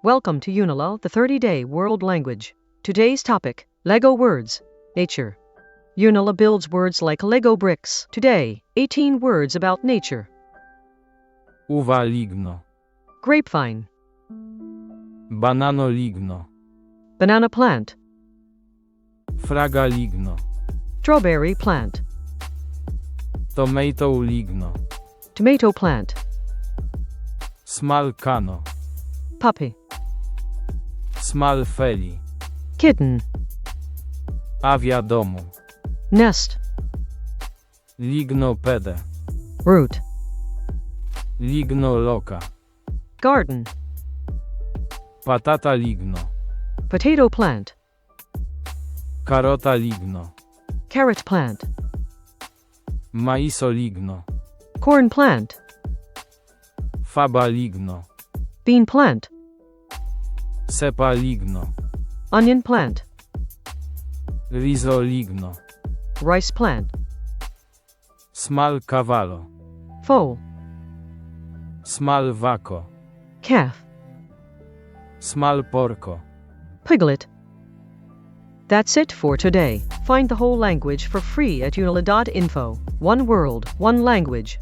Welcome to Unila, the 30-day world language. Today's topic, Lego words, nature. Unila builds words like Lego bricks. Today, 18 words about nature. Uva ligno, Grapevine, banano ligno, banana plant, fraga ligno, strawberry plant, tomato ligno, tomato plant, smal cano, puppy, smal feli, kitten, avia domu, nest, ligno pede, root, ligno loca, garden, patata ligno, potato plant, carota ligno, carrot plant, maiso ligno, corn plant, faba ligno, bean plant, sepa ligno, onion plant, riso ligno, rice plant, smal cavallo, foal, smal vaco, calf, smal porco. piglet. That's it for today. Find the whole language for free at unila.info. One world, one language.